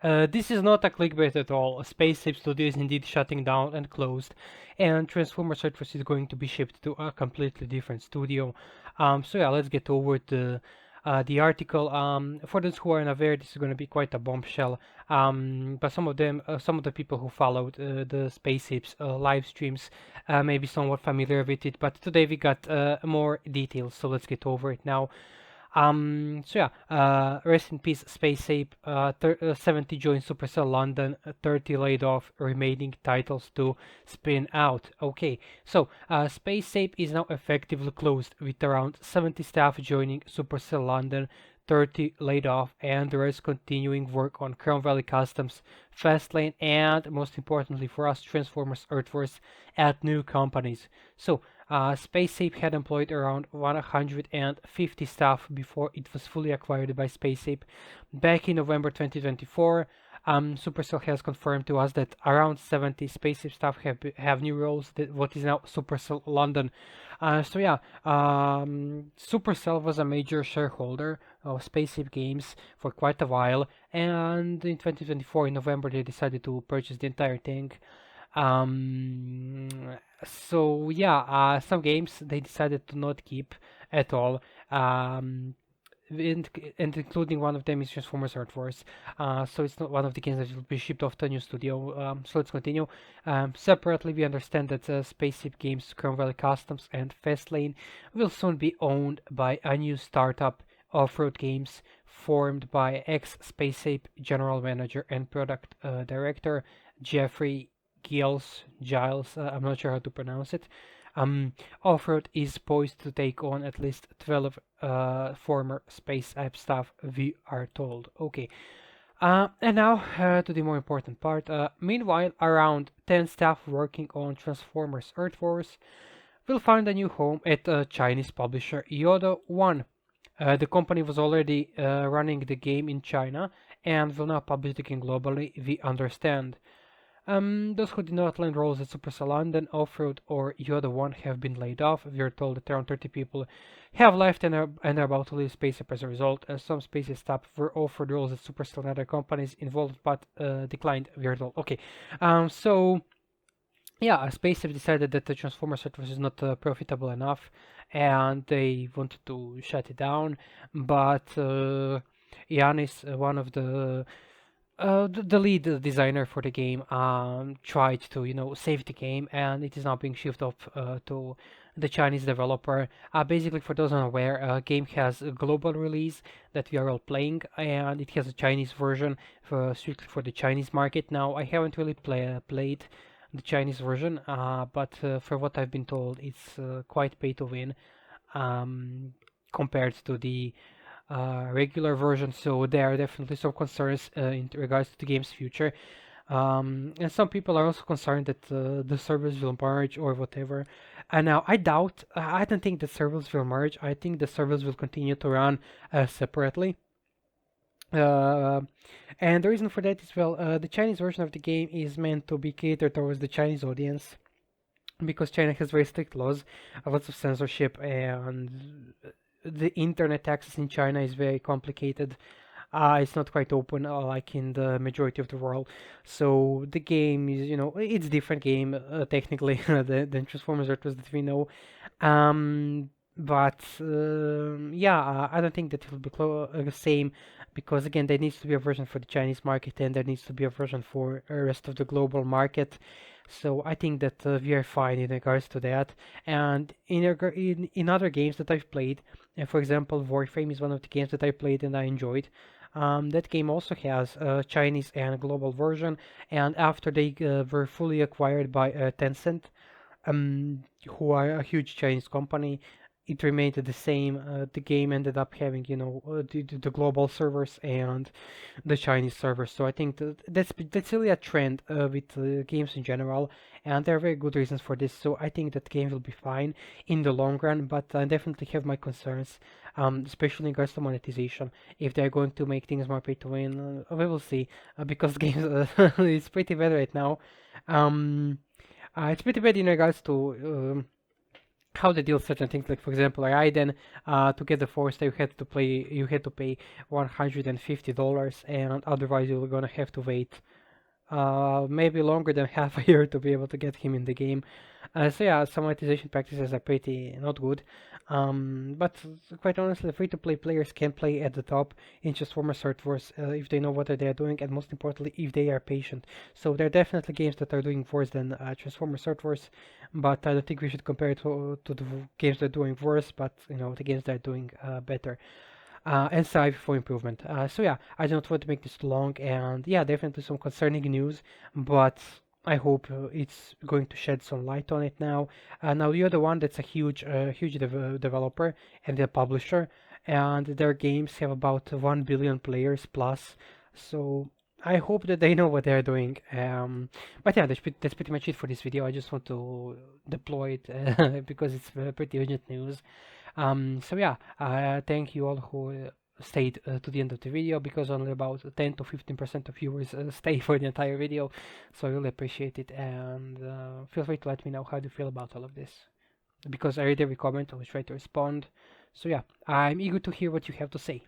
This is not a clickbait at all. Space Ape Studio is indeed shutting down and closed, and Transformers Surface is going to be shipped to a completely different studio. So yeah, let's get over the article. For those who are unaware, this is going to be quite a bombshell. But some of the people who followed the Space Apes live streams may be somewhat familiar with it. But today we got more details, so let's get over it now. So yeah, rest in peace, Space Ape. 70 joined Supercell London, 30 laid off, remaining titles to spin out. Okay, so Space Ape is now effectively closed with around 70 staff joining Supercell London, 30 laid off, and the rest continuing work on Crown Valley Customs, Fastlane, and most importantly for us, Transformers Earthverse at new companies. So SpaceApe had employed around 150 staff before it was fully acquired by SpaceApe back in November 2024. Supercell has confirmed to us that around 70 SpaceApe staff have new roles. That what is now Supercell London. So yeah, Supercell was a major shareholder of SpaceApe Games for quite a while, and in 2024, in November, they decided to purchase the entire thing. Um, so yeah, some games they decided to not keep at all. Um, and, and including one of them is Transformers Earth Wars. So it's not one of the games that will be shipped off to a new studio. So let's continue. Separately, we understand that Spaceship Games, Crown Valley Customs, and Fastlane will soon be owned by a new startup, Off-Road Games, formed by ex-Spaceape general manager and product director Jeffrey Giles. I'm not sure how to pronounce it. Um, Off-Road is poised to take on at least 12 former Space App staff, we are told. Okay, and now to the more important part. Meanwhile, around 10 staff working on Transformers Earth Wars will find a new home at Chinese publisher Yoda One. The company was already running the game in China and will now publish the game globally, we understand. Those who did not land roles at Supercell London, Off-Road, or Yoda 1 have been laid off. We are told that around 30 people have left and are about to leave SpaceUp as a result. Some SpaceUp staff were offered roles at Supercell and other companies involved but declined, we are told. Okay, so yeah, SpaceX decided that the Transformer service is not profitable enough, and they wanted to shut it down. But Yanis, one of the lead designer for the game, tried to save the game, and it is now being shifted off to the Chinese developer. Basically, for those unaware, game has a global release that we are all playing, and it has a Chinese version strictly for the Chinese market. Now, I haven't really played the Chinese version, but for what I've been told, it's quite pay to win um, compared to the regular version. So there are definitely some concerns in regards to the game's future. And some people are also concerned that the servers will merge or whatever. And now I don't think the servers will merge. I think the servers will continue to run separately. Uh, and the reason for that is, well, the Chinese version of the game is meant to be catered towards the Chinese audience because China has very strict laws, lots of censorship, and the internet access in China is very complicated. It's not quite open like in the majority of the world. So the game is, it's a different game technically than Transformers Earth that we know. But yeah, I don't think that it will be the same because again, there needs to be a version for the Chinese market and there needs to be a version for the rest of the global market. So I think that we are fine in regards to that. And in other games that I've played, for example, Warframe is one of the games that I played and I enjoyed. That game also has a Chinese and global version, and after they were fully acquired by Tencent, who are a huge Chinese company, it remained the same. The game ended up having, the global servers and the Chinese servers. So I think that's really a trend with games in general, and there are very good reasons for this. So I think that game will be fine in the long run, but I definitely have my concerns, especially in regards to monetization. If they're going to make things more pay to win, we will see. Because games it's pretty bad right now. It's pretty bad in regards to how they deal with certain things. Like for example, Raiden, to get the Force, you had to pay $150, and otherwise you were gonna have to wait maybe longer than half a year to be able to get him in the game. So yeah, some monetization practices are pretty not good. But quite honestly, free-to-play players can play at the top in Transformers Sword Wars if they know what they're doing, and most importantly, if they are patient. So there are definitely games that are doing worse than Transformers Sword Wars, but I don't think we should compare it to the games that are doing worse, but the games that are doing better and strive for improvement. So yeah, I don't want to make this too long, and yeah, definitely some concerning news, but I hope it's going to shed some light on it now. Now you're the one that's a huge developer and a publisher, and their games have about 1 billion players plus. So I hope that they know what they're doing. But yeah, that's pretty much it for this video. I just want to deploy it because it's pretty urgent news. So yeah, thank you all who stayed to the end of the video because only about 10 to 15% of viewers stay for the entire video. So I really appreciate it, and feel free to let me know how you feel about all of this because I read every comment. I will try to respond. So yeah, I'm eager to hear what you have to say.